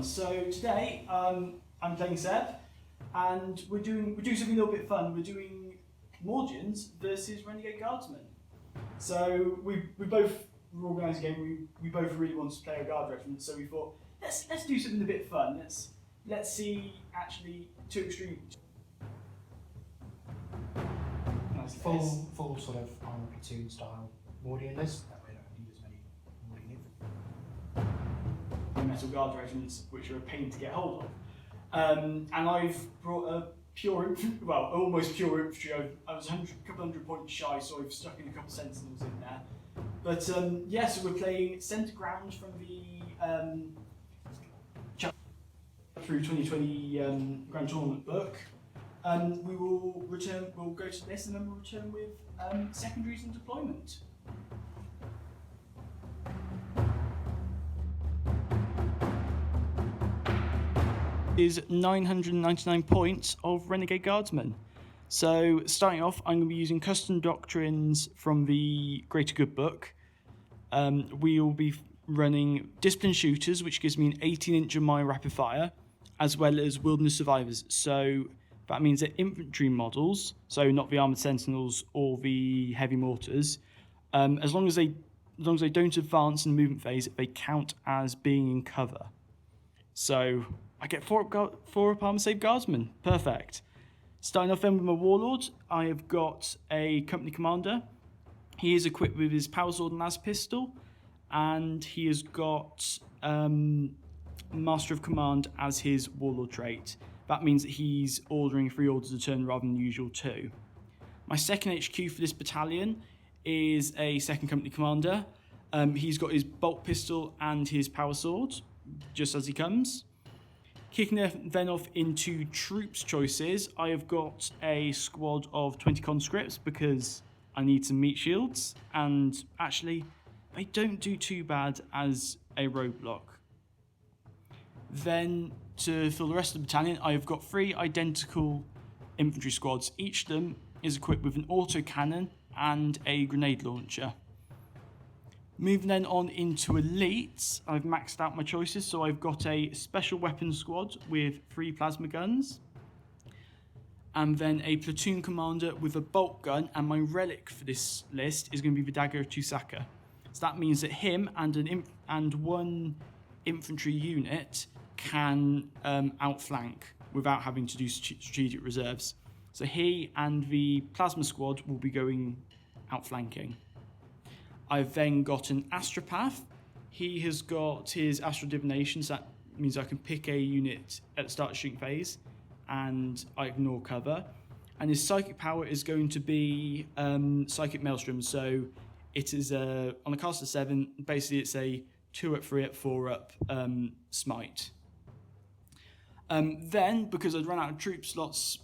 So today I'm playing Seb, and we're doing something a little bit fun. We're doing Mordians versus Renegade Guardsmen. So we both organised a game. We both really wanted to play a guard regiment. So we thought let's do something a bit fun. Let's see actually two extremes. Full sort of armor platoon style Mordian list. That way I don't need as many Mordian metal guard regiments, which are a pain to get hold of. And I've brought a pure, almost pure infantry. I was a couple hundred points shy, so I've stuck in a couple sentinels in there. But so we're playing Centre Ground from the through 2020 Grand Tournament book. We will return. We'll go to this, and then we'll return with Secondaries and deployment. Is 999 points of Renegade Guardsmen. So starting off, I'm going to be using custom doctrines from the Greater Good book. We will be running Disciplined Shooters, which gives me an 18-inch of my rapid fire, as well as Wilderness Survivors. So that means that infantry models, so not the armoured sentinels or the heavy mortars, as long as they don't advance in the movement phase, they count as being in cover. So I get four up armor save guardsmen. Perfect. Starting off then with my warlord, I have got a company commander. He is equipped with his power sword and las pistol, and he has got master of command as his warlord trait. That means that he's ordering 3 orders a turn rather than the usual 2. My second HQ for this battalion is a second company commander. He's got his bolt pistol and his power sword, just as he comes. Kicking then off into troops choices, I have got a squad of 20 conscripts because I need some meat shields, and actually they don't do too bad as a roadblock. Then to fill the rest of the battalion, I have got 3 identical infantry squads. Each of them is equipped with an autocannon and a grenade launcher. Moving then on into elites, I've maxed out my choices, so I've got a special weapons squad with 3 plasma guns, and then a platoon commander with a bolt gun, and my relic for this list is going to be the Dagger of Tusaka. So that means that him and one infantry unit can outflank without having to do strategic reserves. So he and the plasma squad will be going outflanking. I've then got an astropath. He has got his astral divination, so that means I can pick a unit at the start of shooting phase and I ignore cover. And his psychic power is going to be psychic maelstrom, so it is on a cast of 7, basically it's a 2 up, 3 up, 4 up smite. Then, because I'd run out of troop slots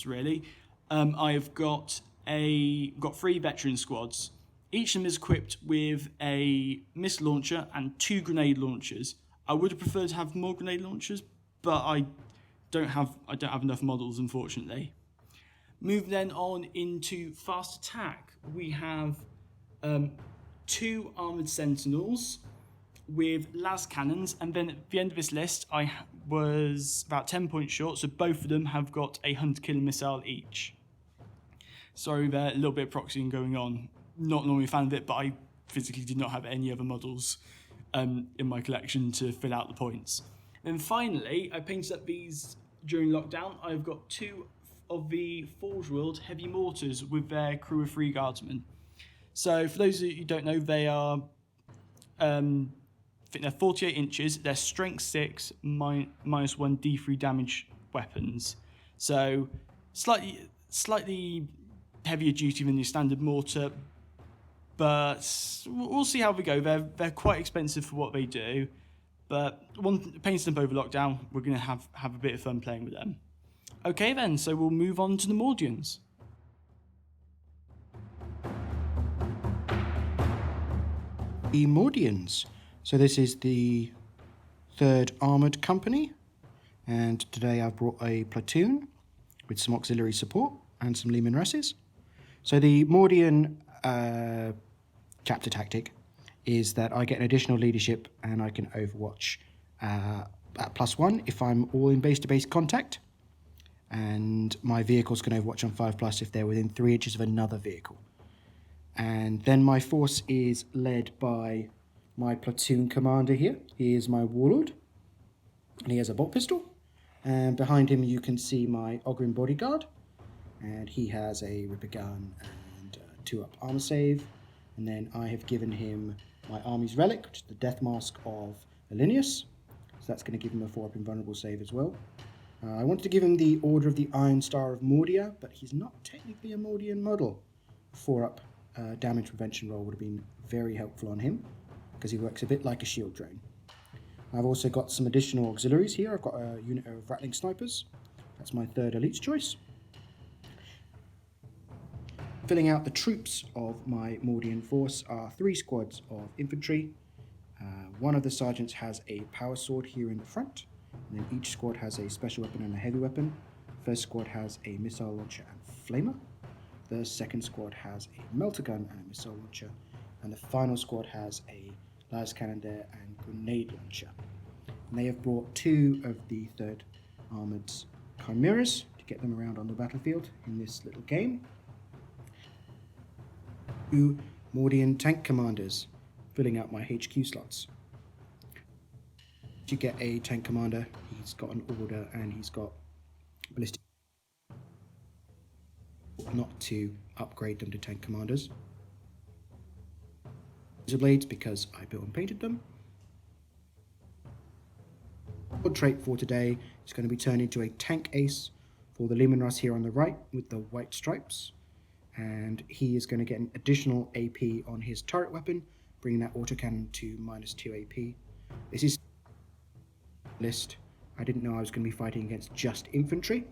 really, I have got 3 veteran squads. Each of them is equipped with a missile launcher and 2 grenade launchers. I would have preferred to have more grenade launchers, but I don't have enough models, unfortunately. Move then on into fast attack. We have 2 armoured sentinels with las cannons, and then at the end of this list I was about 10 points short, so both of them have got a hunter-killer missile each. Sorry there, a little bit of proxying going on. Not normally a fan of it, but I physically did not have any other models in my collection to fill out the points. Then finally, I painted up these during lockdown. I've got 2 of the Forge World heavy mortars with their crew of 3 guardsmen. So for those of you who don't know, they are, I think they're 48 inches. They're strength 6 minus 1 D3 damage weapons. So slightly heavier duty than your standard mortar, but we'll see how we go. They're quite expensive for what they do, but painting them over lockdown, we're going to have a bit of fun playing with them. Okay then, so we'll move on to the Mordians. The Mordians. So this is the 3rd Armoured Company, and today I've brought a platoon with some auxiliary support and some Lehman Resses. So the Mordian chapter tactic is that I get an additional leadership and I can overwatch at +1 if I'm all in base-to-base contact. And my vehicles can overwatch on 5+ if they're within 3 inches of another vehicle. And then my force is led by my platoon commander here. He is my warlord, and he has a bolt pistol. And behind him you can see my Ogren bodyguard, and he has a ripper gun and 2-up armor save. And then I have given him my army's relic, which is the death mask of Alinius. So that's going to give him a 4-up invulnerable save as well. I wanted to give him the Order of the Iron Star of Mordia, but he's not technically a Mordian model. 4-up damage prevention roll would have been very helpful on him, because he works a bit like a shield drone. I've also got some additional auxiliaries here. I've got a unit of rattling snipers. That's my 3rd elite's choice. Filling out the troops of my Mordian force are 3 squads of infantry. One of the sergeants has a power sword here in the front, and then each squad has a special weapon and a heavy weapon. First squad has a missile launcher and flamer. The second squad has a melter gun and a missile launcher, and the final squad has a lascannon and grenade launcher. And they have brought 2 of the 3rd Armoured Chimeras to get them around on the battlefield in this little game. 2 Mordian tank commanders filling out my HQ slots. To get a tank commander, he's got an order and he's got ballistic, not to upgrade them to tank commanders. Laser blades, because I built and painted them. Odd trait for today is going to be turned into a tank ace for the Leman Russ here on the right with the white stripes, and he is going to get an additional AP on his turret weapon, bringing that autocannon to -2 AP. This is list. I didn't know I was going to be fighting against just infantry,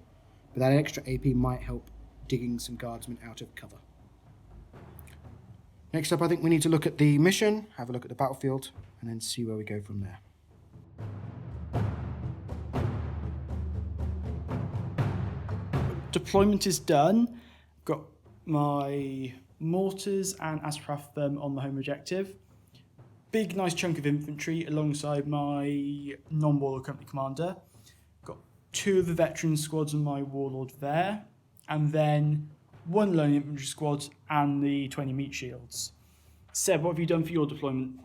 but that extra AP might help digging some guardsmen out of cover. Next up, I think we need to look at the mission, have a look at the battlefield, and then see where we go from there. Deployment is done. Got my mortars and Aspraf on the home objective. Big nice chunk of infantry alongside my non-warlord company commander. Got 2 of the veteran squads and my warlord there, and then 1 lone infantry squad and the 20 meat shields. Seb, what have you done for your deployment?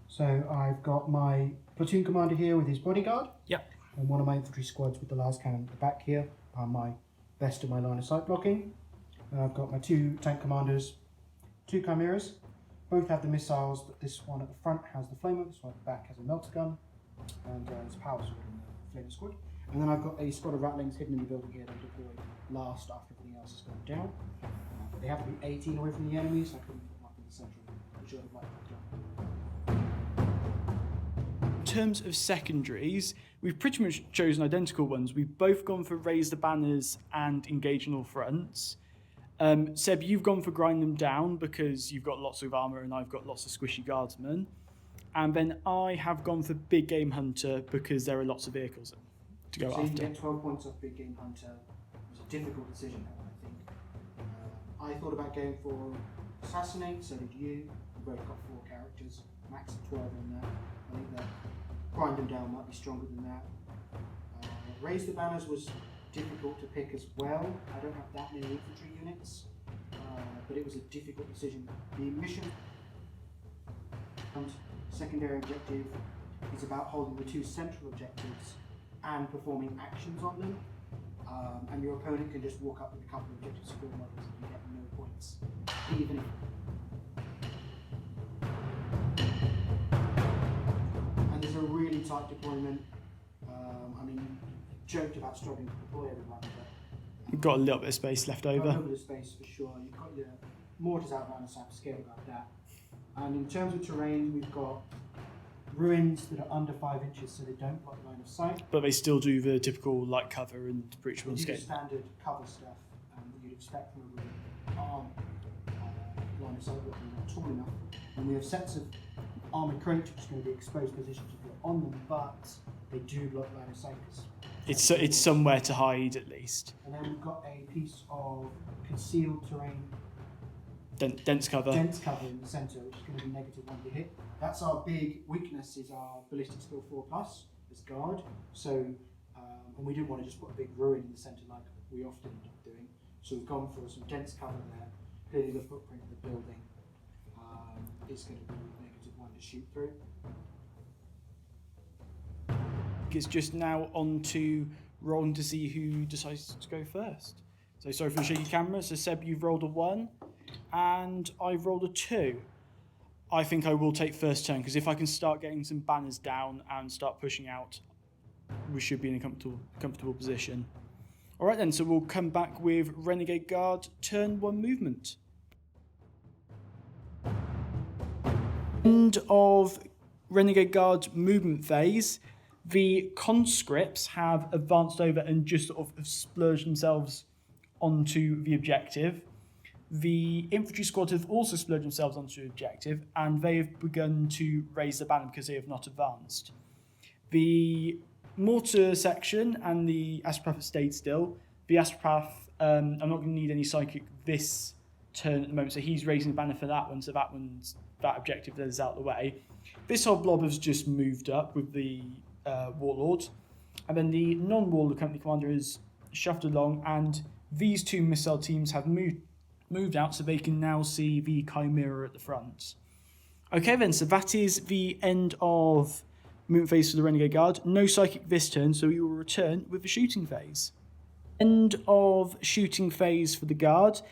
So I've got my platoon commander here with his bodyguard. Yep. And one of my infantry squads with the lascannon at the back here are my best of my line of sight blocking. And I've got my 2 tank commanders, 2 chimeras. Both have the missiles, but this one at the front has the flamer, this one at the back has a melter gun, and there's a power sword in the flamer squad. And then I've got a squad of rattlings hidden in the building here that deploy last after everything else has gone down. But they have to be 18 away from the enemy, so I couldn't put them up in the centre, which I would like to do. In terms of secondaries, we've pretty much chosen identical ones. We've both gone for raise the banners and engage on all fronts. Seb, you've gone for grind them down because you've got lots of armour and I've got lots of squishy guardsmen. And then I have gone for big game hunter because there are lots of vehicles to go so after. You get 12 points off big game hunter. It was a difficult decision, I think. I thought about going for assassinate, so did you. We both got 4 characters, max of 12 on that. I think that grind them down might be stronger than that. Raise the banners was difficult to pick as well. I don't have that many infantry units, but it was a difficult decision. The mission and secondary objective is about holding the 2 central objectives and performing actions on them, and your opponent can just walk up with a couple of objective support models and you get no points, even and there's a really tight deployment. I mean, joked about struggling to deploy everyone, but You've got a little bit of space left a over. little bit of space for sure. You've got your mortars out around the side, scared about that. And in terms of terrain, we've got ruins that are under 5 inches, so they don't block line of sight. But they still do the typical light cover and breachable They do the escape. standard cover stuff that you'd expect from a ruin. Line of sight blocking not tall enough. And we have sets of armoured crates, which is going to be exposed positions if you're on them, but they do block line of sight. It's somewhere to hide at least. And then we've got a piece of concealed terrain dense cover. Dense cover in the centre, which is going to be -1 to hit. That's our big weakness, is our ballistic skill 4+ as guard. So, and we didn't want to just put a big ruin in the centre like we often end up doing. So we've gone for some dense cover there. Clearly the footprint of the building is going to be -1 to shoot through. It's just now on to rolling to see who decides to go first. So sorry for the shaky camera. So Seb, you've rolled a 1, and I've rolled a 2. I think I will take first turn, because if I can start getting some banners down and start pushing out, we should be in a comfortable position. All right then, so we'll come back with Renegade Guard, turn 1 movement. End of Renegade Guard movement phase. The conscripts have advanced over and just sort of splurged themselves onto the objective. The infantry squad have also splurged themselves onto the objective, and they have begun to raise the banner because they have not advanced. The mortar section and the Astropath have stayed still. The Astropath, I'm not going to need any psychic this turn at the moment, so he's raising the banner for that one, so that objective is out of the way. This whole blob has just moved up with the Warlord, and then the non-Warlord company commander is shoved along, and these 2 missile teams have moved out, so they can now see the Chimera at the front. Okay then, so that is the end of movement phase for the Renegade Guard. No psychic this turn, so we will return with the shooting phase. End of shooting phase for the Guard.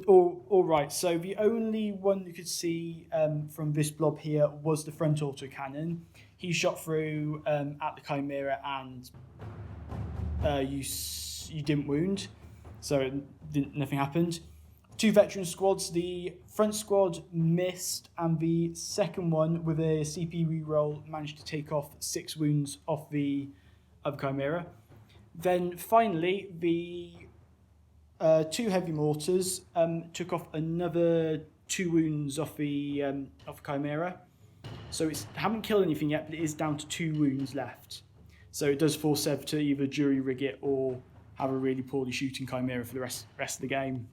All right, so the only one you could see from this blob here was the front autocannon. He shot through at the Chimera, and you didn't wound, so nothing happened. 2 veteran squads. The front squad missed, and the second one, with a CP reroll, managed to take off 6 wounds off the Chimera. Then finally, the 2 heavy mortars took off another 2 wounds off the Chimera. So it haven't killed anything yet, but it is down to 2 wounds left. So it does force Seb to either jury rig it or have a really poorly shooting Chimera for the rest of the game.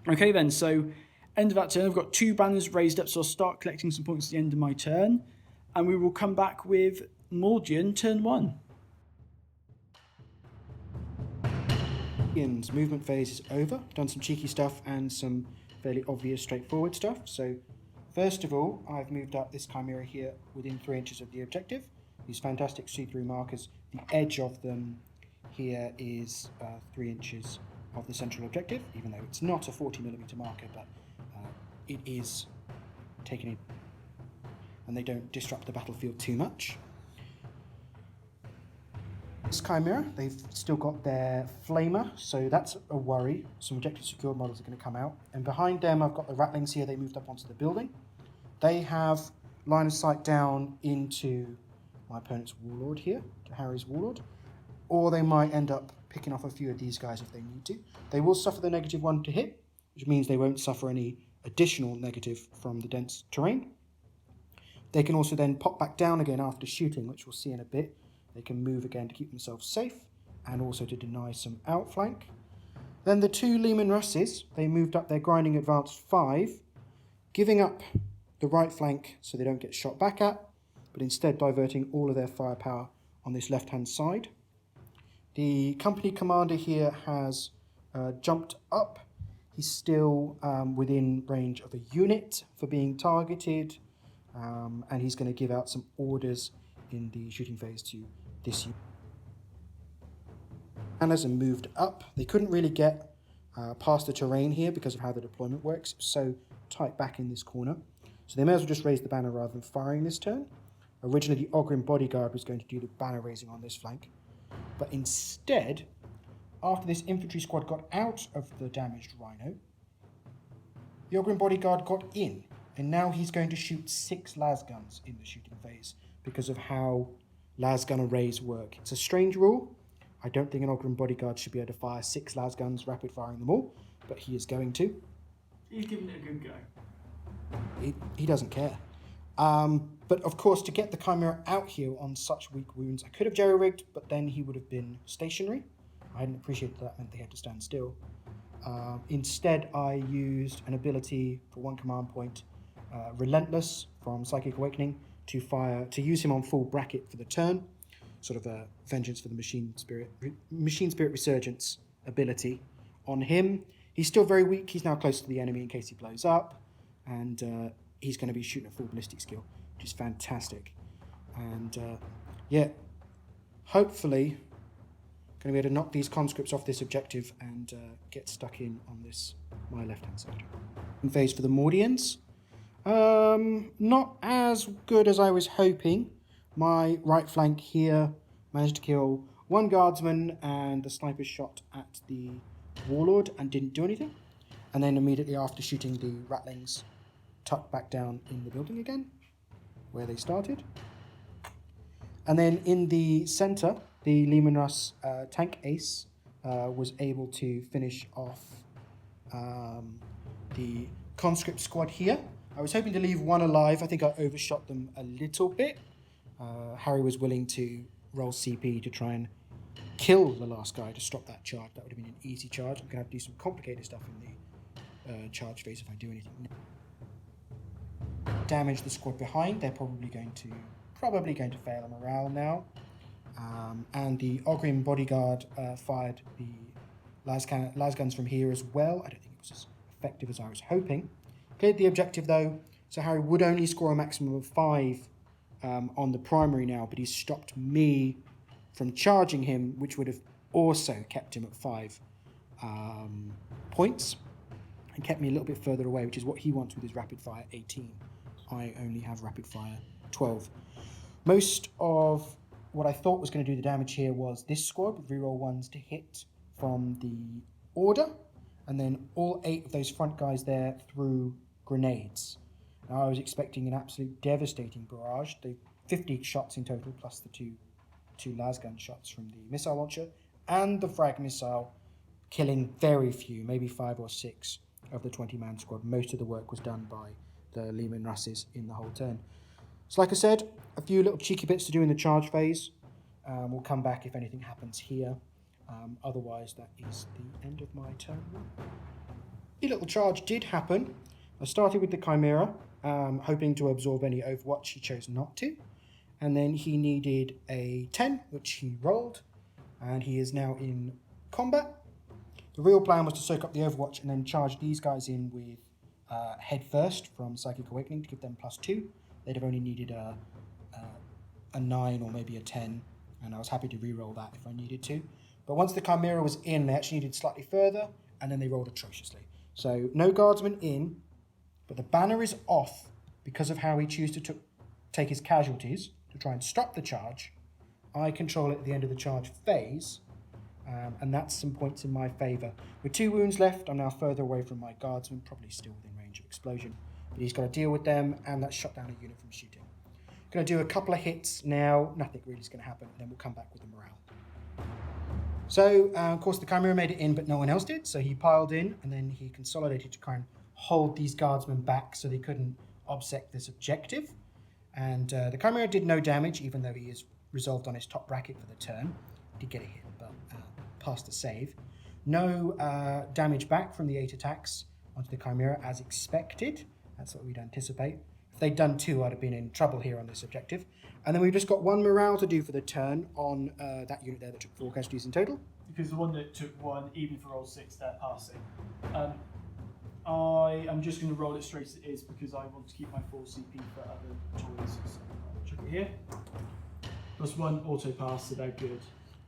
Okay then, so end of that turn, I've got 2 banners raised up, so I'll start collecting some points at the end of my turn, and we will come back with Mordian, turn 1. Ian's movement phase is over. Done some cheeky stuff and some fairly obvious straightforward stuff. So first of all, I've moved up this Chimera here within 3 inches of the objective. These fantastic see-through markers. The edge of them here is 3 inches of the central objective, even though it's not a 40mm marker, but it is taken in, and they don't disrupt the battlefield too much. This Chimera, they've still got their flamer, so that's a worry. Some objective secured models are going to come out. And behind them, I've got the Ratlings here. They moved up onto the building. They have line of sight down into my opponent's Warlord here, to Harry's Warlord. Or they might end up picking off a few of these guys if they need to. They will suffer the -1 to hit, which means they won't suffer any additional negative from the dense terrain. They can also then pop back down again after shooting, which we'll see in a bit. They can move again to keep themselves safe, and also to deny some outflank. Then the 2 Lehman Russes, they moved up their grinding advance 5, giving up the right flank so they don't get shot back at, but instead diverting all of their firepower on this left-hand side. The company commander here has jumped up. He's still within range of a unit for being targeted, and he's going to give out some orders in the shooting phase to this unit. And as they moved up, they couldn't really get past the terrain here because of how the deployment works. It's so tight back in this corner. So they may as well just raise the banner rather than firing this turn. Originally, the Ogren bodyguard was going to do the banner raising on this flank. But instead, after this infantry squad got out of the damaged Rhino, the Ogren bodyguard got in, and now he's going to shoot 6 las guns in the shooting phase because of how las gun arrays work. It's a strange rule. I don't think an Ogren bodyguard should be able to fire 6 las guns, rapid firing them all, but he is going to. He's giving it a good go. He doesn't care. But of course, to get the Chimera out here on such weak wounds, I could have jerry-rigged, but then he would have been stationary. I hadn't appreciated that meant they had to stand still. Instead, I used an ability for 1 command point, Relentless from Psychic Awakening, to use him on full bracket for the turn. Sort of a Vengeance for the Machine Spirit Resurgence ability on him. He's still very weak. He's now close to the enemy in case he blows up. And he's going to be shooting a full ballistic skill, which is fantastic. And yeah, hopefully going to be able to knock these conscripts off this objective and get stuck in on this, my left-hand side. In phase for the Mordians. Not as good as I was hoping. My right flank here managed to kill 1 guardsman and a sniper shot at the warlord and didn't do anything. And then immediately after, shooting the ratlings tucked back down in the building again, where they started. And then in the center, the Lehman Russ tank ace was able to finish off the conscript squad here. I was hoping to leave 1 alive. I think I overshot them a little bit. Harry was willing to roll CP to try and kill the last guy to stop that charge. That would have been an easy charge. I'm going to have to do some complicated stuff in the charge phase if I do anything. Damage the squad behind. They're probably going to fail a morale now. And the Ogrim bodyguard fired the lasguns from here as well. I don't think it was as effective as I was hoping. Cleared the objective though, so Harry would only score a maximum of 5 on the primary now, but he's stopped me from charging him, which would have also kept him at 5 points and kept me a little bit further away, which is what he wants with his rapid fire 18. I only have rapid fire 12. Most of what I thought was going to do the damage here was this squad with reroll 1s to hit from the order, and then all 8 of those front guys there threw grenades. Now, I was expecting an absolute devastating barrage. They 50 shots in total, plus the two lasgun shots from the missile launcher and the frag missile, killing very few, maybe 5 or 6 of the 20-man squad. Most of the work was done by the Lehman Russes in the whole turn. So like I said, a few little cheeky bits to do in the charge phase. We'll come back if anything happens here. Otherwise, that is the end of my turn 1. A little charge did happen. I started with the Chimera, hoping to absorb any Overwatch. He chose not to. And then he needed a 10, which he rolled. And he is now in combat. The real plan was to soak up the Overwatch and then charge these guys in with Head First from Psychic Awakening to give them +2. They'd have only needed a 9 or maybe a 10. And I was happy to re-roll that if I needed to. But once the Chimera was in, they actually needed slightly further. And then they rolled atrociously. So no Guardsman in. But the banner is off because of how he chose to take his casualties to try and stop the charge. I control it at the end of the charge phase, and that's some points in my favour. With 2 wounds left, I'm now further away from my Guardsman, probably still within range of explosion. But he's got to deal with them, and that's shut down a unit from shooting. Going to do a couple of hits now. Nothing really is going to happen, and then we'll come back with the morale. So, of course, the Chimera made it in, but no one else did. So he piled in, and then he consolidated to try and hold these guardsmen back so they couldn't obsect this objective. And the Chimera did no damage, even though he is resolved on his top bracket for the turn. Did get a hit, but passed the save. No damage back from the 8 attacks onto the Chimera as expected. That's what we'd anticipate. If they'd done 2, I'd have been in trouble here on this objective. And then we've just got 1 morale to do for the turn on that unit there that took 4 casualties in total. Because the one that took 1, even for roll 6, they're passing. I am just going to roll it straight as it is because I want to keep my full CP for other toys. So I'll check it here. +1 auto pass, so they're good.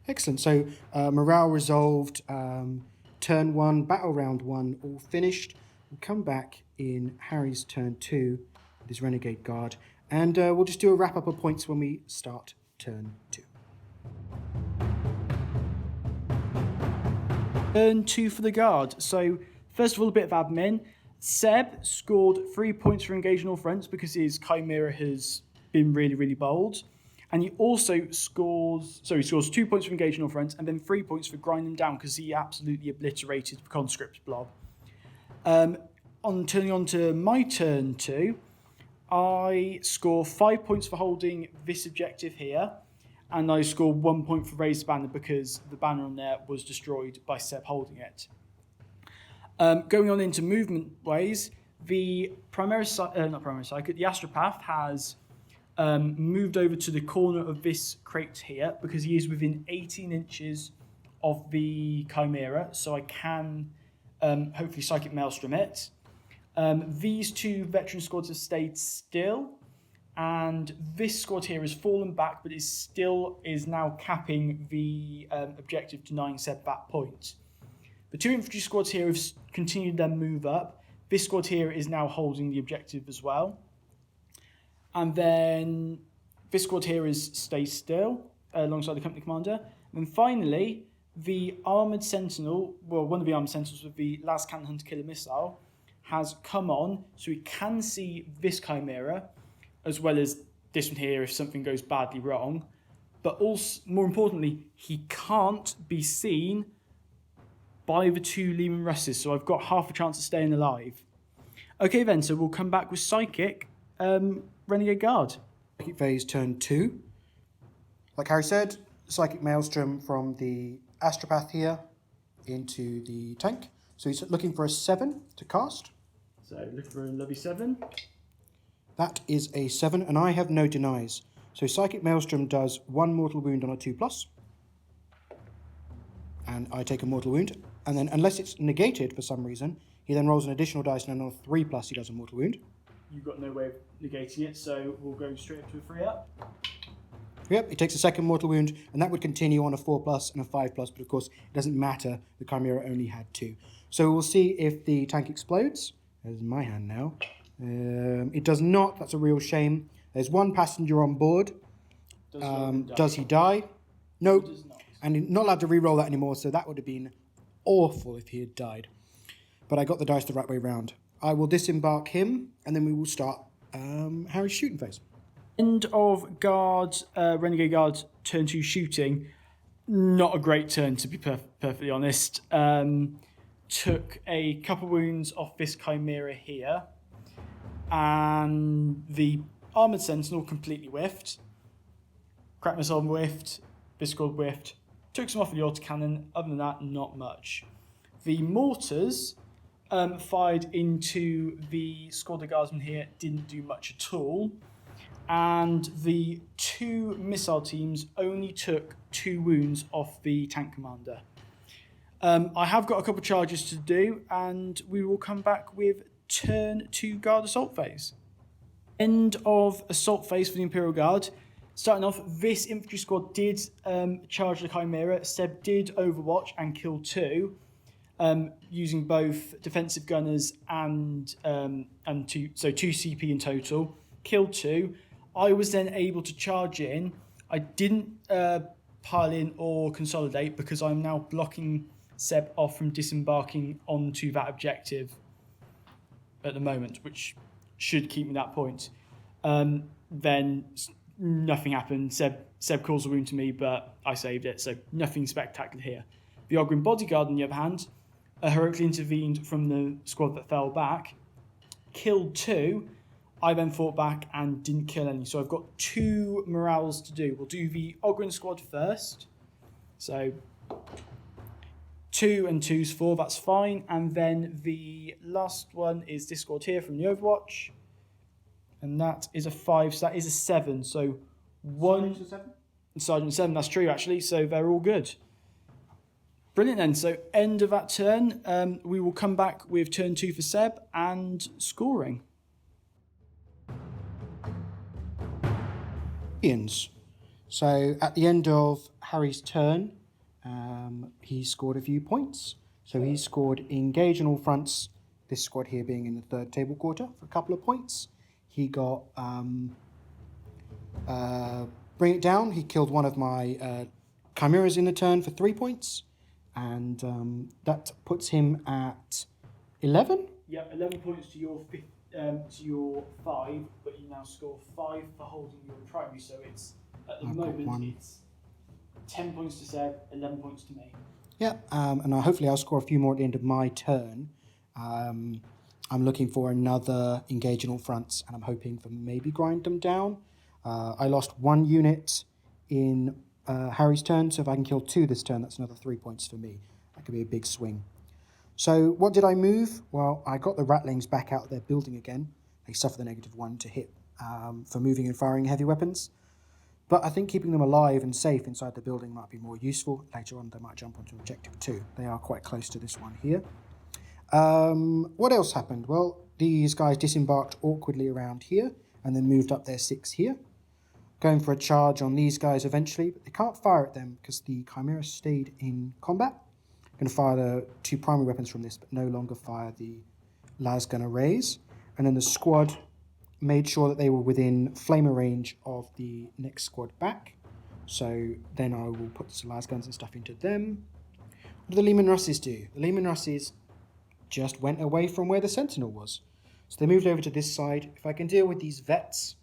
Excellent. So morale resolved, turn 1, battle round 1, all finished. We'll come back in Harry's turn 2 with his Renegade Guard, and we'll just do a wrap up of points when we start turn 2. Turn 2 for the Guard. So first of all, a bit of admin. Seb scored 3 points for engaging all fronts because his Chimera has been really, really bold. And he also scores 2 points for engaging all fronts and then 3 points for grinding them down because he absolutely obliterated the conscript blob. Turning on to my turn 2, I score 5 points for holding this objective here. And I score 1 point for raise the banner because the banner on there was destroyed by Seb holding it. Going on into movement ways, the the Astropath has moved over to the corner of this crate here because he is within 18 inches of the Chimera, so I can hopefully Psychic Maelstrom it. These two veteran squads have stayed still, and this squad here has fallen back, but is now capping the objective to 9 setback points. The two infantry squads here have continued their move up. This squad here is now holding the objective as well. And then this squad here is stay still alongside the company commander. And then finally, the armoured sentinel, well, one of the armoured sentinels with the last cannon hunter killer missile, has come on, so he can see this Chimera, as well as this one here if something goes badly wrong. But also, more importantly, he can't be seen by the two Lehman Russes, so I've got half a chance of staying alive. Okay then, so we'll come back with Psychic Renegade Guard. Psychic phase turn 2. Like Harry said, Psychic Maelstrom from the Astropath here into the tank. So he's looking for a 7 to cast. So looking for a lovely 7. That is a 7, and I have no denies. So Psychic Maelstrom does 1 mortal wound on a 2+. And I take a mortal wound. And then, unless it's negated for some reason, he then rolls an additional dice, and on a 3+, he does a mortal wound. You've got no way of negating it, so we'll go straight up to a 3-up. Yep, he takes a second mortal wound, and that would continue on a 4+ and a 5+, but of course, it doesn't matter. The Chimera only had 2. So we'll see if the tank explodes. There's my hand now. It does not. That's a real shame. There's 1 passenger on board. Does he die? No. He does not. And he's not allowed to re-roll that anymore, so that would have been awful if he had died. But I got the dice the right way round. I will disembark him, and then we will start Harry's shooting phase. End of Guard, Renegade Guard turn 2 shooting. Not a great turn, to be perfectly honest. Took a couple wounds off this Chimera here. And the Armoured Sentinel completely whiffed. Crack Missile whiffed. This squad whiffed. Took some off of the autocannon. Other than that, not much. The mortars fired into the squad of Guardsmen here. Didn't do much at all. And the 2 missile teams only took 2 wounds off the tank commander. I have got a couple of charges to do, and we will come back with turn 2 Guard Assault phase. End of Assault phase for the Imperial Guard. Starting off, this infantry squad did charge the Chimera. Seb did overwatch and kill 2, using both defensive gunners and 2 CP in total. Killed 2. I was then able to charge in. I didn't pile in or consolidate because I'm now blocking Seb off from disembarking onto that objective at the moment, which should keep me that point. Then nothing happened. Seb caused a wound to me, but I saved it, so nothing spectacular here. The Ogren Bodyguard, on the other hand, heroically intervened from the squad that fell back, killed 2. I then fought back and didn't kill any, so I've got 2 morales to do. We'll do the Ogren squad first. So 2 and 2's 4, that's fine. And then the last one is this squad here from the Overwatch. And that is a 5, so that is a 7. So 1... Sergeant 7, that's true actually, so they're all good. Brilliant then, so end of that turn. We will come back with turn 2 for Seb and scoring. So at the end of Harry's turn, he scored a few points. So he scored engage on all fronts, this squad here being in the 3rd table quarter, for a couple of points. He got bring it down. He killed one of my chimeras in the turn for 3 points, and that puts him at 11. Yeah, 11 points to your 5, but you now score 5 for holding your primary. So it's at the moment it's 10 points to Seb, 11 points to me. Yeah, and hopefully I'll score a few more at the end of my turn. I'm looking for another engage in all fronts, and I'm hoping for maybe grind them down. I lost 1 unit in Harry's turn, so if I can kill 2 this turn, that's another 3 points for me. That could be a big swing. So what did I move? Well, I got the Rattlings back out of their building again. They suffer the -1 to hit for moving and firing heavy weapons. But I think keeping them alive and safe inside the building might be more useful. Later on, they might jump onto Objective 2. They are quite close to this one here. What else happened? Well, these guys disembarked awkwardly around here and then moved up their 6 here. Going for a charge on these guys eventually, but they can't fire at them because the Chimera stayed in combat. Going to fire the 2 primary weapons from this, but no longer fire the lasgun arrays. And then the squad made sure that they were within flamer range of the next squad back. So then I will put some lasguns and stuff into them. What do the Leman Russes do? The Leman Russes just went away from where the Sentinel was. So they moved over to this side. If I can deal with these vets,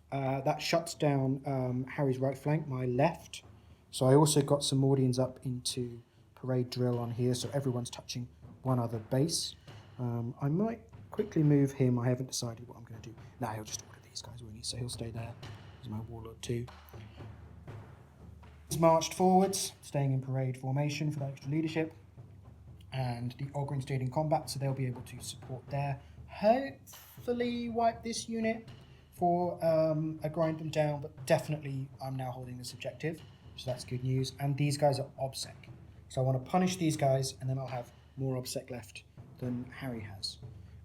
that shuts down Harry's right flank, my left. So I also got some Mordians up into Parade Drill on here, so everyone's touching one other base. I might quickly move him. I haven't decided what I'm going to do. Nah, he'll just order these guys, won't he? So he'll stay there. He's my Warlord too. He's marched forwards, staying in parade formation for that extra leadership. And the Ogryn stayed in combat, so they'll be able to support there. Hopefully wipe this unit for a grind them down, but definitely I'm now holding this objective, so that's good news. And these guys are OBSEC. So I want to punish these guys, and then I'll have more OBSEC left than Harry has.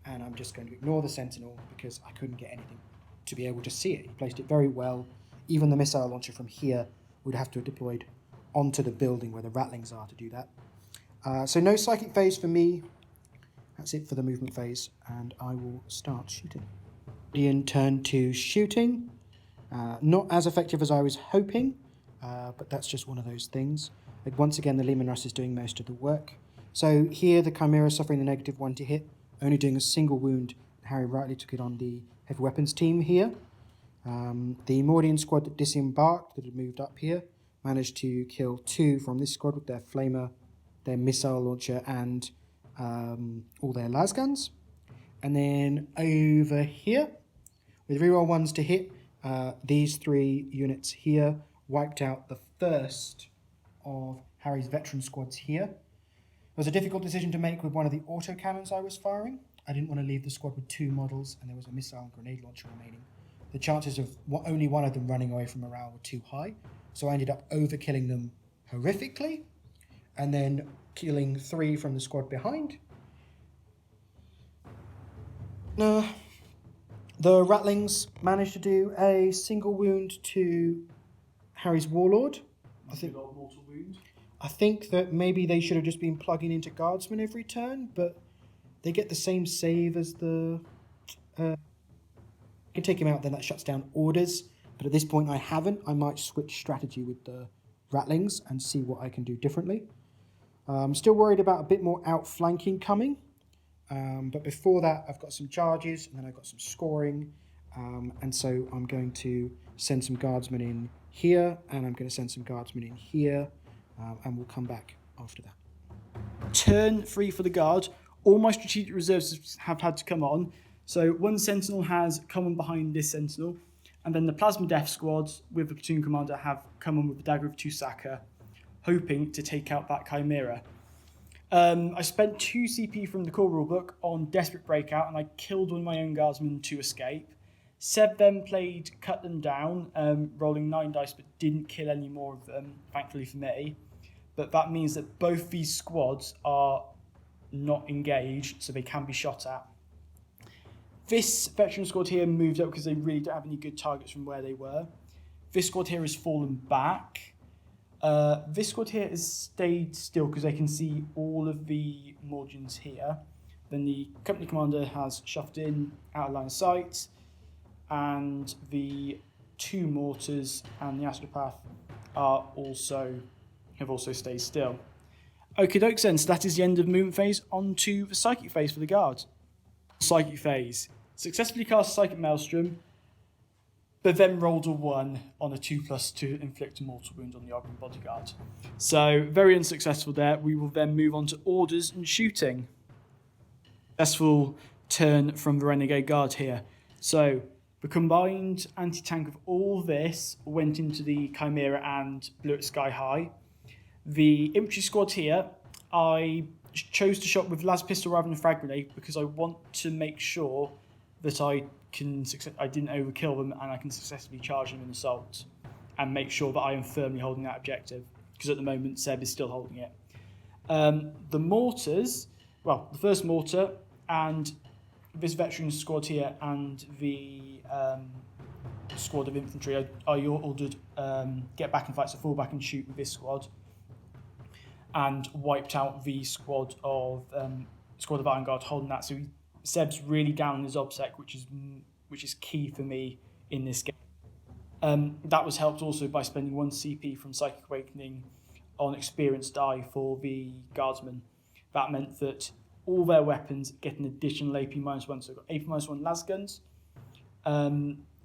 And I'm just going to ignore the Sentinel because I couldn't get anything to be able to see it. He placed it very well. Even the missile launcher from here would have to have deployed onto the building where the Rattlings are to do that. So no psychic phase for me. That's it for the movement phase, and I will start shooting. Mordian turn to shooting. Not as effective as I was hoping, but that's just one of those things. Like once again, the Leman Russ is doing most of the work. So here the Chimera suffering the -1 to hit, only doing a single wound. Harry rightly took it on the heavy weapons team here. The Mordian squad that disembarked, that had moved up here, managed to kill 2 from this squad with their flamer, their missile launcher, and all their lasguns. And then over here, with reroll 1s to hit, these 3 units here wiped out the first of Harry's veteran squads here. It was a difficult decision to make with one of the autocannons I was firing. I didn't want to leave the squad with 2 models, and there was a missile and grenade launcher remaining. The chances of only one of them running away from morale were too high, so I ended up overkilling them horrifically, and then killing 3 from the squad behind. The Rattlings managed to do a single wound to Harry's Warlord. I think that maybe they should have just been plugging into Guardsman every turn, but they get the same save as the... you can take him out, then that shuts down orders. But at this point I haven't. I might switch strategy with the Rattlings and see what I can do differently. I'm still worried about a bit more outflanking coming. But before that, I've got some charges, and then I've got some scoring. And so I'm going to send some Guardsmen in here, and I'm going to send some Guardsmen in here, and we'll come back after that. Turn 3 for the Guard. All my strategic reserves have had to come on. So one Sentinel has come on behind this Sentinel, and then the Plasma Death Squad with the Platoon Commander have come on with the Dagger of Tusaka, hoping to take out that Chimera. I spent 2 CP from the core rulebook on Desperate Breakout, and I killed one of my own Guardsmen to escape. Seb then played Cut Them Down, rolling 9 dice, but didn't kill any more of them, thankfully for me. But that means that both these squads are not engaged, so they can be shot at. This veteran squad here moved up because they really don't have any good targets from where they were. This squad here has fallen back. This squad here has stayed still because they can see all of the Mordians here. Then the company commander has shoved in out of line of sight, and the 2 mortars and the astropath have also stayed still. Okie doke then, so that is the end of the movement phase. On to the psychic phase for the Guard. Psychic phase. Successfully cast Psychic Maelstrom, but then rolled a 1 on a 2+ to inflict a mortal wound on the Ogryn bodyguard. So, very unsuccessful there. We will then move on to orders and shooting. Successful turn from the Renegade Guard here. So, the combined anti-tank of all this went into the Chimera and blew it sky high. The infantry squad here, I chose to shot with las pistol rather than frag grenade because I want to make sure that I didn't overkill them and I can successfully charge them in assault and make sure that I am firmly holding that objective, because at the moment Seb is still holding it. The mortars, well, the first mortar and this veteran squad here and the squad of infantry, I ordered get back and fight, so fall back and shoot with this squad, and wiped out the squad of Vanguard holding that. So Seb's really down in his obsec, which is key for me in this game. That was helped also by spending 1 CP from Psychic Awakening on experience die for the Guardsman. That meant that all their weapons get an additional AP -1, so I got AP -1 las guns,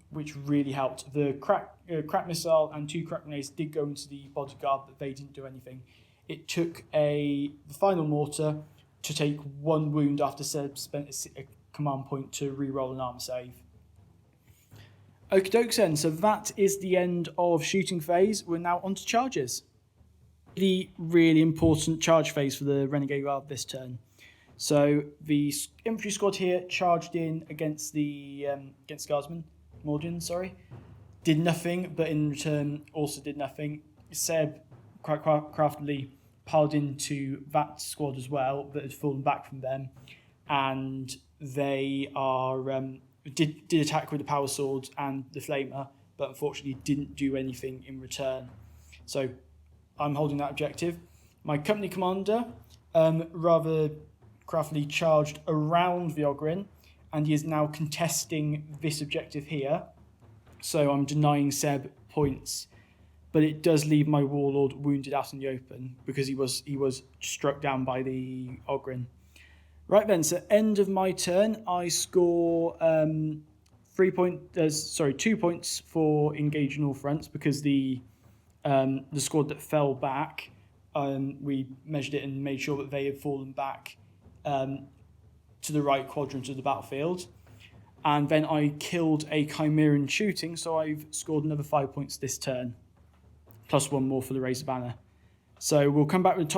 which really helped. The crack missile and 2 crack grenades did go into the bodyguard, but they didn't do anything. It took the final mortar to take 1 wound after Seb spent a command point to re-roll an armor save. Okie dokes then, so that is the end of shooting phase. We're now on to charges. The really important charge phase for the Renegade Guard this turn. So the infantry squad here charged in against the Guardsman, Mordian, sorry. Did nothing, but in return also did nothing. Seb quite craftily piled into that squad as well that had fallen back from them, and they are did attack with the power swords and the flamer, but unfortunately didn't do anything in return. So I'm holding that objective. My company commander rather craftily charged around the Ogren, and he is now contesting this objective here. So I'm denying Seb points, but it does leave my warlord wounded out in the open because he was struck down by the Ogren. Right then, so end of my turn, I score 2 points for engaging all fronts because the squad that fell back, we measured it and made sure that they had fallen back to the right quadrant of the battlefield. And then I killed a Chimeran shooting, so I've scored another 5 points this turn, plus 1 more for the Razor Banner. So we'll come back with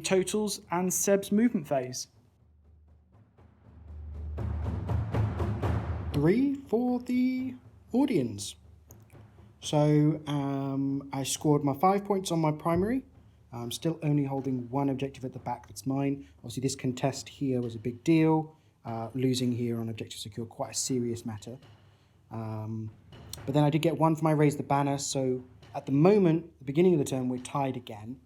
totals and Seb's movement phase. 3 for the Mordians. So I scored my 5 points on my primary. I'm still only holding 1 objective at the back that's mine. Obviously this contest here was a big deal. Losing here on objective secure, quite a serious matter. But then I did get 1 for my Raise the Banner, so at the moment, the beginning of the turn, we're tied again.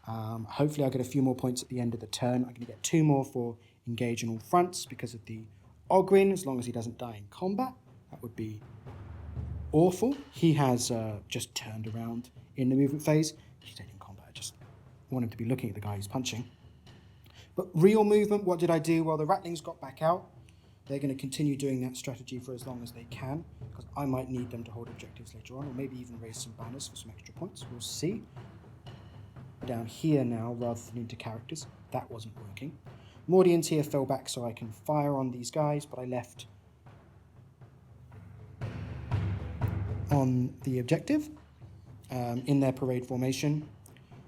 Hopefully I'll get a few more points at the end of the turn. I'm going to get 2 more for Engage on all fronts because of the Ogren, as long as he doesn't die in combat. That would be awful. He has just turned around in the movement phase. He's dead in combat. I just want him to be looking at the guy he's punching. But real movement, what did I do? Well, the Rattlings got back out. They're going to continue doing that strategy for as long as they can, because I might need them to hold objectives later on, or maybe even raise some banners for some extra points. We'll see. Down here now, rather than into characters. That wasn't working. Mordians here fell back so I can fire on these guys, but I left on the objective in their parade formation.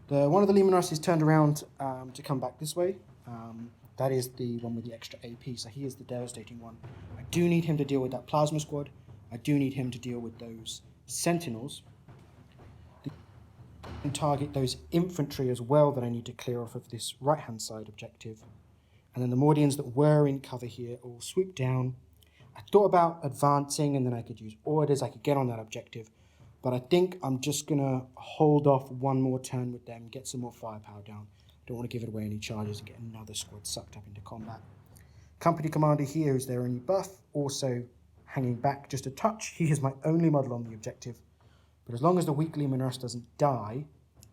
One of the Leman Russes turned around to come back this way. That is the one with the extra AP, so he is the devastating one. I do need him to deal with that plasma squad. I do need him to deal with those sentinels. And target those infantry as well that I need to clear off of this right-hand side objective. And then the Mordians that were in cover here all swoop down. I thought about advancing, and then I could use orders. I could get on that objective. But I think I'm just going to hold off 1 more turn with them, get some more firepower down. Don't want to give it away any charges and get another squad sucked up into combat. Company commander here, who's their only buff, also hanging back just a touch. He is my only model on the objective. But as long as the weak Leman Russ doesn't die,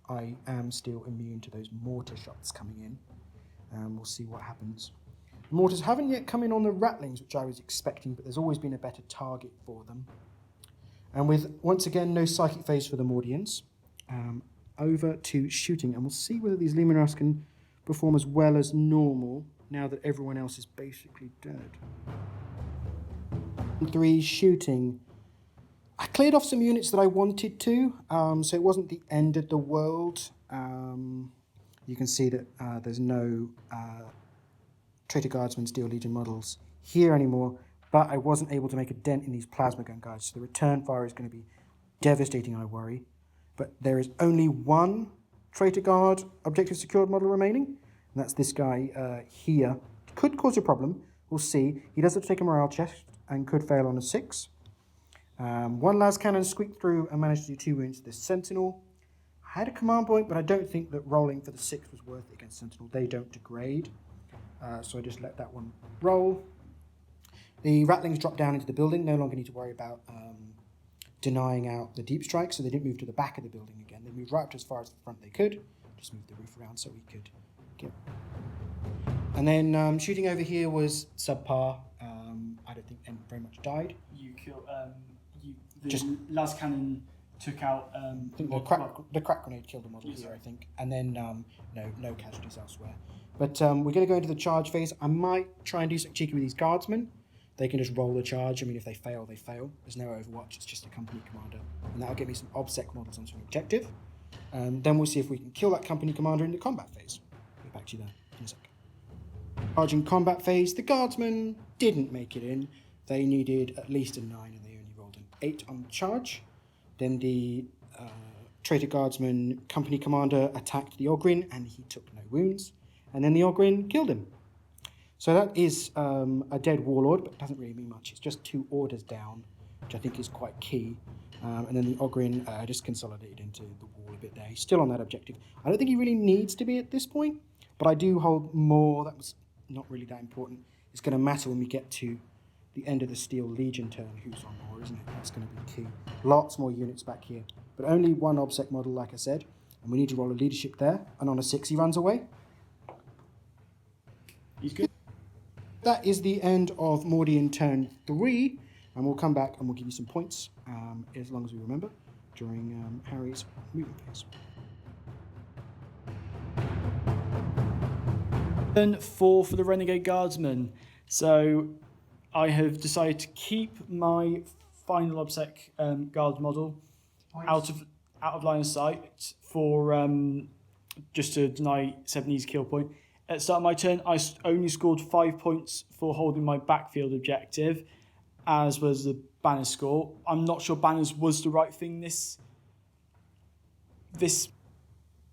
I am still immune to those mortar shots coming in. We'll see what happens. The mortars haven't yet come in on the Rattlings, which I was expecting, but there's always been a better target for them. And with, once again, no psychic phase for the Mordians, over to shooting. And we'll see whether these Leman Russ can perform as well as normal now that everyone else is basically dead. 3 shooting. I cleared off some units that I wanted to, so it wasn't the end of the world. The you can see that there's no Traitor Guardsman Steel Legion models here anymore, but I wasn't able to make a dent in these plasma gun guys, so the return fire is going to be devastating, I worry. But there is only one Traitor Guard objective secured model remaining, and that's this guy here. Could cause a problem, we'll see. He does have to take a morale check and could fail on a 6. One las cannon squeaked through and managed to do 2 wounds to this Sentinel. I had a command point, but I don't think that rolling for the 6 was worth it against Sentinel. They don't degrade, so I just let that one roll. The Rattlings dropped down into the building, no longer need to worry about denying out the deep strike, so they didn't move to the back of the building again. They moved right up to as far as the front they could, just moved the roof around so we could get... And then shooting over here was subpar. I don't think anyone very much died. You killed... the las cannon took out... I think the crack grenade killed the model here, I think. And then no casualties elsewhere. But we're going to go into the charge phase. I might try and do something cheeky with these guardsmen. They can just roll the charge. I mean, if they fail, they fail. There's no Overwatch. It's just a company commander. And that'll get me some OBSEC models onto an objective. Then we'll see if we can kill that company commander in the combat phase. I'll get back to you there in a sec. Charging combat phase, the guardsmen didn't make it in. They needed at least a 9 and they only rolled an 8 on the charge. Then the Traitor Guardsman company commander attacked the Ogryn and he took no wounds. And then the Ogryn killed him. So that is a dead warlord, but it doesn't really mean much. It's just 2 orders down, which I think is quite key. And then the Ogryn just consolidated into the wall a bit there. He's still on that objective. I don't think he really needs to be at this point, but I do hold more. That was not really that important. It's going to matter when we get to the end of the Steel Legion turn, who's on more, isn't it? That's going to be key. Lots more units back here, but only one OBSEC model, like I said, and we need to roll a leadership there, and on a 6 he runs away. He's good. That is the end of Mordian turn 3, and we'll come back and we'll give you some points, as long as we remember, during Harry's movement phase. Turn 4 for the Renegade Guardsman. So I have decided to keep my final OBSEC guard model out of line of sight for just to deny 7 easy kill point. At the start of my turn, I only scored 5 points for holding my backfield objective, as was the banner score. I'm not sure banners was the right thing this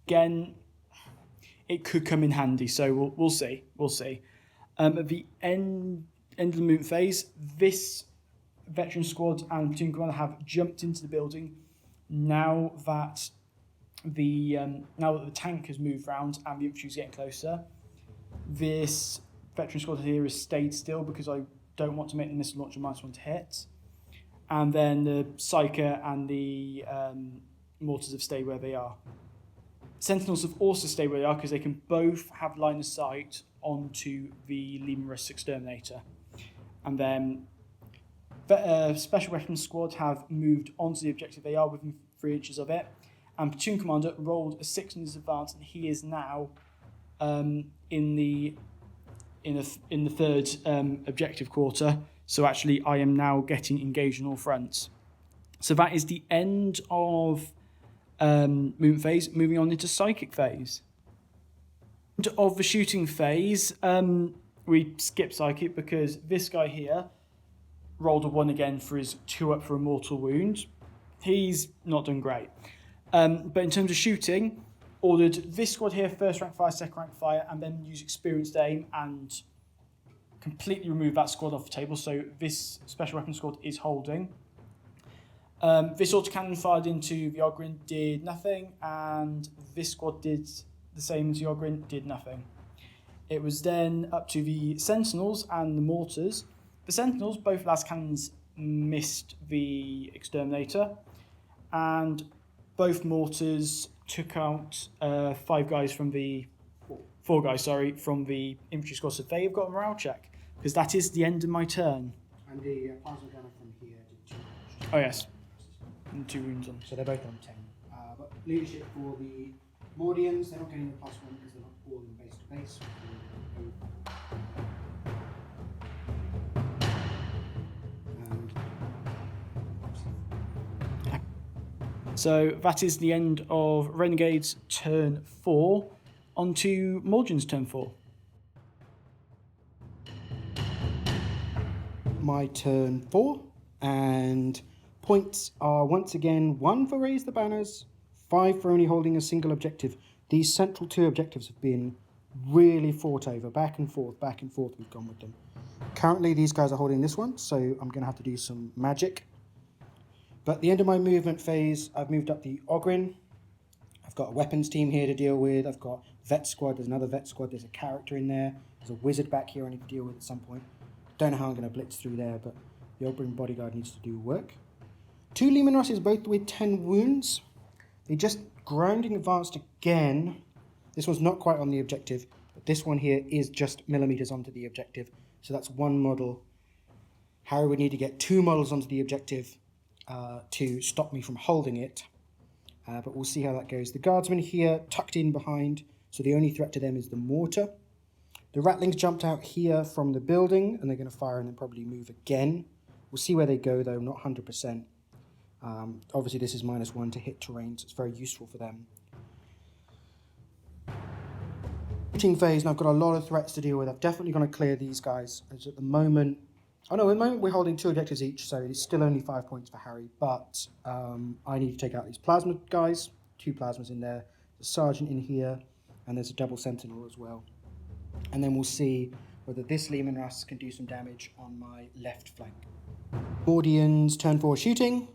again. It could come in handy, so we'll see. We'll see. At the end of the movement phase, this veteran squad and platoon commander have jumped into the building now that the tank has moved round and the infantry is getting closer. This veteran squad here has stayed still because I don't want to make the missile launcher -1 to hit. And then the Psyker and the mortars have stayed where they are. Sentinels have also stayed where they are because they can both have line of sight onto the Lemurus Exterminator. And then Special Weapons Squad have moved onto the objective. They are within 3 inches of it. And Platoon Commander rolled a 6 in his advance, and he is now in the third objective quarter. So actually, I am now getting engaged on all fronts. So that is the end of movement phase. Moving on into psychic phase. End of the shooting phase, we skip psychic because this guy here rolled a 1 again for his 2 up for a mortal wound. He's not done great. But in terms of shooting, ordered this squad here, first rank fire, second rank fire, and then use experienced aim and completely remove that squad off the table. So this special weapon squad is holding. This autocannon fired into the Ogryn, did nothing, and this squad did the same as the Ogryn, did nothing. It was then up to the Sentinels and the mortars. The Sentinels, both las cannons missed the Exterminator, and both mortars took out 4 guys from the infantry squad, so they've got a morale check, because that is the end of my turn. And the plasma gunner from here did 2 wounds. Oh yes, and 2 wounds on. So they're both on 10. But leadership for the Mordians, they're not getting the +1 because they're not all in base to base. So that is the end of Renegade's turn 4. On to Mordian's turn 4. My turn 4, and points are once again 1 for raise the banners, 5 for only holding a single objective. These central 2 objectives have been really fought over, back and forth we've gone with them. Currently these guys are holding this one, so I'm going to have to do some magic. But at the end of my movement phase, I've moved up the Ogryn. I've got a weapons team here to deal with. I've got vet squad, there's another vet squad, there's a character in there. There's a wizard back here I need to deal with at some point. Don't know how I'm going to blitz through there, but the Ogryn bodyguard needs to do work. 2 Leman Russes, both with 10 wounds. They just grinding advanced again. This one's not quite on the objective, but this one here is just millimeters onto the objective. So that's 1 model. Harry would need to get 2 models onto the objective to stop me from holding it. But we'll see how that goes. The Guardsman here tucked in behind, so the only threat to them is the mortar. The Ratlings jumped out here from the building, and they're going to fire and then probably move again. We'll see where they go, though, not 100%. Obviously, this is -1 to hit terrain, so it's very useful for them. Shooting phase, and I've got a lot of threats to deal with. I'm definitely going to clear these guys. As at the moment, at the moment we're holding 2 objectives each, so it's still only 5 points for Harry. But I need to take out these plasma guys. 2 plasmas in there. There's a sergeant in here, and there's a double sentinel as well. And then we'll see whether this Leman Russ can do some damage on my left flank. Mordians turn 4 shooting.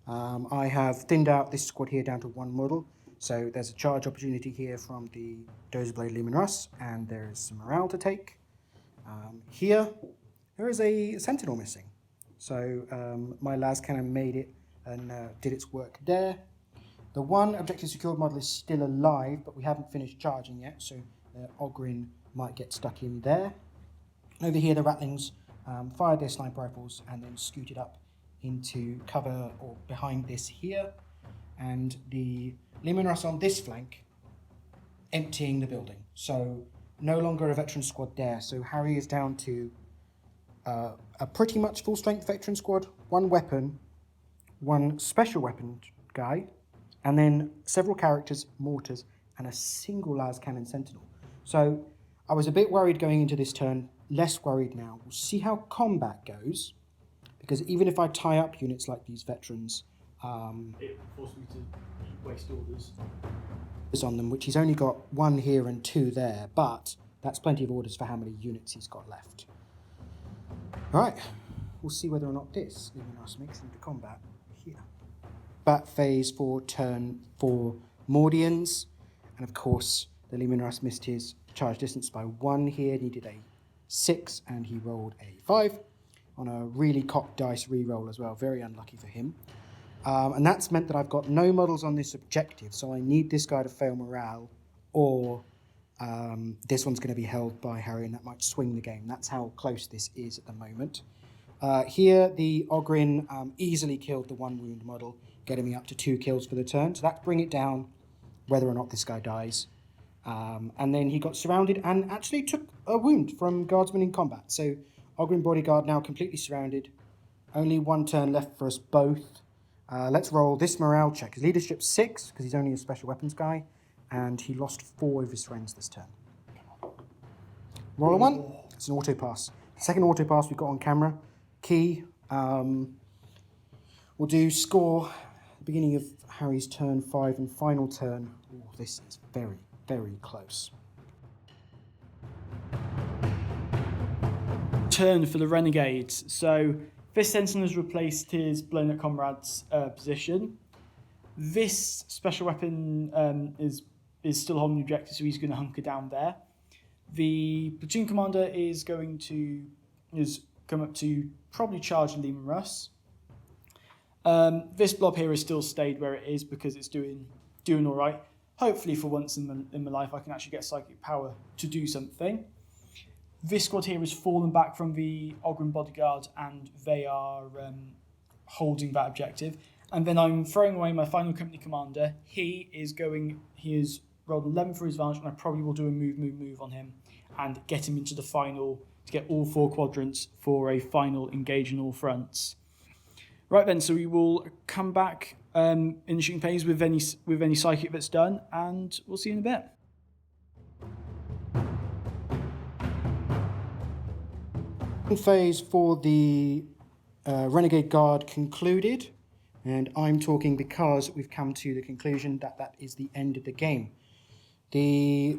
I have thinned out this squad here down to 1 model. So there's a charge opportunity here from the Dozerblade Leman Russ, and there's some morale to take. Here, there is a sentinel missing. So my las cannon made it and did its work there. The 1 objective secured model is still alive, but we haven't finished charging yet, so Ogryn might get stuck in there. Over here, the Ratlings fired their sniper rifles and then scooted up into cover or behind this here. And the Leman Russ on this flank emptying the building. So no longer a veteran squad there. So Harry is down to a pretty much full strength veteran squad, 1 weapon, 1 special weapon guy, and then several characters, mortars, and a single las cannon sentinel. So I was a bit worried going into this turn, less worried now. We'll see how combat goes, because even if I tie up units like these veterans, it forced me to waste orders. Is on them, which he's only got 1 here and 2 there, but that's plenty of orders for how many units he's got left. Alright, we'll see whether or not this Leman Russ makes it into combat here. Bat phase for turn 4 Mordians, and of course the Leman Russ missed his charge distance by 1 here, needed a 6, and he rolled a 5 on a really cocked dice re-roll as well, very unlucky for him. And that's meant that I've got no models on this objective, so I need this guy to fail morale, or this one's going to be held by Harry, and that might swing the game. That's how close this is at the moment. Here, the Ogryn easily killed the 1 wound model, getting me up to 2 kills for the turn, so that's bring it down, whether or not this guy dies. And then he got surrounded and actually took a wound from Guardsman in combat. So Ogryn bodyguard now completely surrounded. Only 1 turn left for us both. Let's roll this morale check. His leadership's 6, because he's only a special weapons guy, and he lost 4 of his friends this turn. Roll a 1. It's an auto pass. Second auto pass we've got on camera. Key. We'll do score. Beginning of Harry's turn 5 and final turn. Oh, this is very, very close. Turn for the Renegades. So this Sentinel has replaced his blown up comrade's position. This special weapon is still holding the objective, so he's going to hunker down there. The platoon commander is going to come up to probably charge Leman Russ. This blob here has still stayed where it is because it's doing all right. Hopefully, for once in my life, I can actually get psychic power to do something. This squad here has fallen back from the Ogryn bodyguard, and they are holding that objective. And then I'm throwing away my final company commander. He is rolled 11 for his advantage, and I probably will do a move on him and get him into the final to get all 4 quadrants for a final engage in all fronts. Right then, so we will come back in the shooting phase with any psychic that's done, and we'll see you in a bit. Phase for the Renegade Guard concluded, and I'm talking because we've come to the conclusion that that is the end of the game. The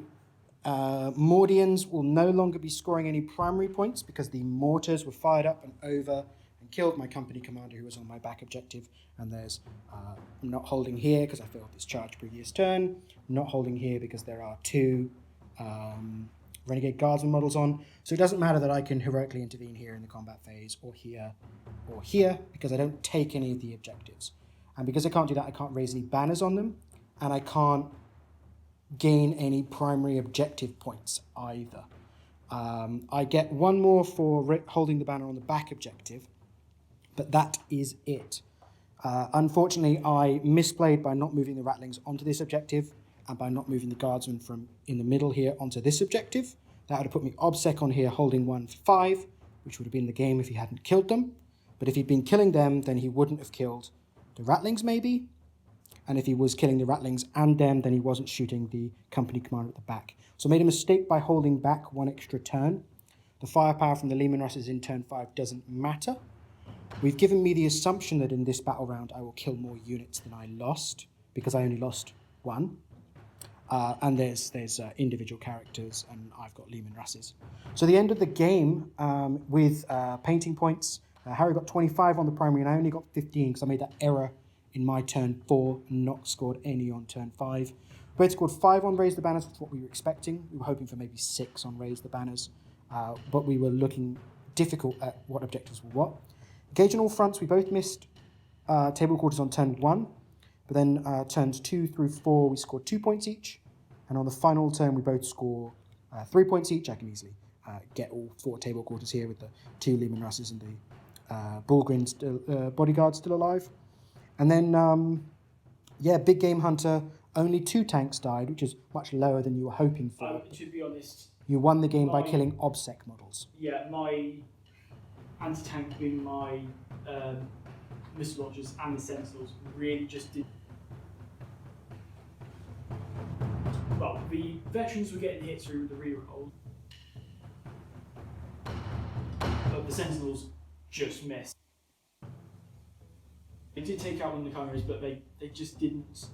Mordians will no longer be scoring any primary points because the mortars were fired up and over and killed my company commander who was on my back objective. And there's I'm not holding here because I failed this charge previous turn. I'm not holding here because there are two Renegade Guardsman models on. So it doesn't matter that I can heroically intervene here in the combat phase or here because I don't take any of the objectives. And because I can't do that, I can't raise any banners on them, and I can't gain any primary objective points either. I get one more for holding the banner on the back objective, but that is it. Unfortunately, I misplayed by not moving the Rattlings onto this objective and by not moving the Guardsman from in the middle here onto this objective. That would have put me OBSEC on here holding 1 for 5, which would have been the game if he hadn't killed them. But if he'd been killing them, then he wouldn't have killed the Rattlings maybe. And if he was killing the Rattlings and them, then he wasn't shooting the company commander at the back. So I made a mistake by holding back 1 extra turn. The firepower from the Leman Russes in turn 5 doesn't matter. We've given me the assumption that in this battle round I will kill more units than I lost, because I only lost 1. And there's individual characters, and I've got Leman Russes. So the end of the game with painting points, Harry got 25 on the primary, and I only got 15 because I made that error in my turn 4 and not scored any on turn 5. We both scored 5 on Raise the Banners, which is what we were expecting. We were hoping for maybe 6 on Raise the Banners, but we were looking difficult at what objectives were what. Engage on all fronts, we both missed table quarters on turn 1, but then turns 2 through 4, we scored 2 points each, and on the final turn, we both score 3 points each. I can easily get all 4 table quarters here with the 2 Leman Russes and the Bullgrin bodyguard still alive. And then, Big Game Hunter, only 2 tanks died, which is much lower than you were hoping for. To be honest, You won the game by killing OBSEC models. Yeah, my anti-tank being my missile launchers and the Sentinels really just did. Well, the veterans were getting hit through the reroll, but the Sentinels just missed. They did take out one of the Chimeras, but they just didn't.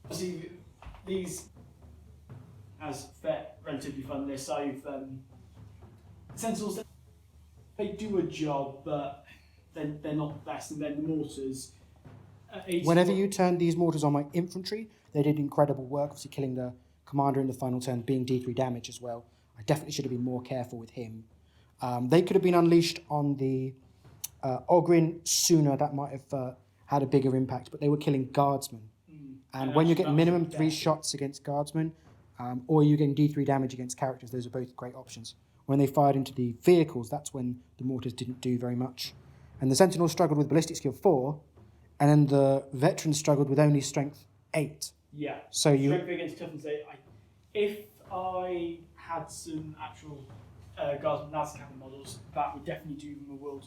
Obviously, these, as relatively fun, they're Sentinels, they do a job, but they're not the best, and then the mortars. Whenever you turned these mortars on my infantry, they did incredible work, obviously killing the commander in the final turn, being D3 damage as well. I definitely should have been more careful with him. They could have been unleashed on the Ogryn sooner. That might have had a bigger impact, but they were killing Guardsmen. And when you get minimum 3 shots against Guardsmen, or you're getting D3 damage against characters, those are both great options. When they fired into the vehicles, that's when the mortars didn't do very much. And the Sentinels struggled with ballistic skill 4, and then the veterans struggled with only strength 8. Yeah. So you strength against toughness 8. If I had some actual Guardsman Nazcavan models, that would definitely do them a world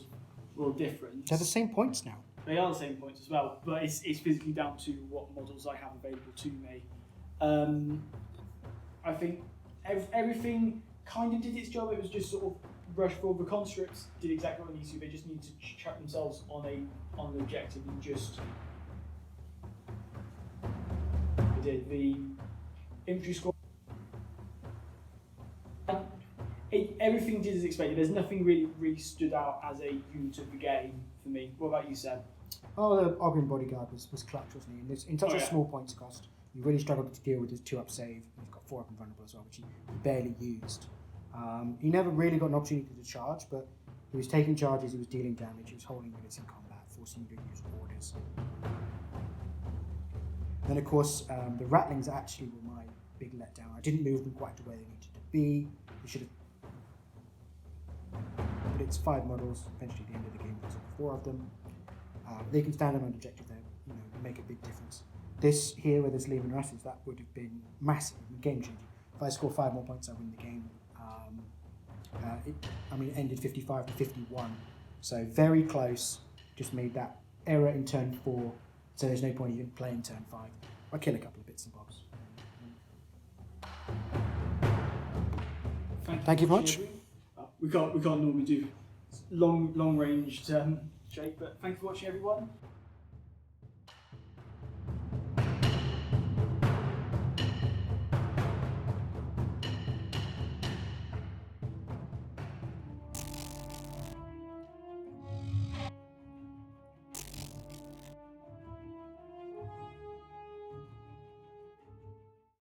difference. They're the same points now. They are the same points as well, but it's physically down to what models I have available to me. I think everything kind of did its job. It was just sort of rush forward. The conscripts did exactly what they need to. They just need to track themselves on an objective and just. They did the infantry squad. Everything did as expected. There's nothing really stood out as a unit of the game for me. What about you, Seb? Oh, the Ogryn bodyguard was clutch, wasn't he? In such a small points cost, you really struggled to deal with his 2-up save. He's got 4-up and vulnerable as well, which he barely used. He never really got an opportunity to charge, but he was taking charges, he was dealing damage, he was holding units in combat, forcing you to use orders. Then, of course, the Rattlings actually were my big letdown. I didn't move them quite to where they needed to be. We should have. But it's 5 models. Eventually, at the end of the game, there's 4 of them. They can stand on an objective there, make a big difference. This here, where there's Leman Russes, that would have been massive, game changing. If I score 5 more points, I win the game. It ended 55 to 51, so very close. Just made that error in turn 4, so there's no point even playing turn 5. I'll kill a couple of bits and bobs. Thank you very much. we can't normally do long ranged Jake. But thank you for watching, everyone.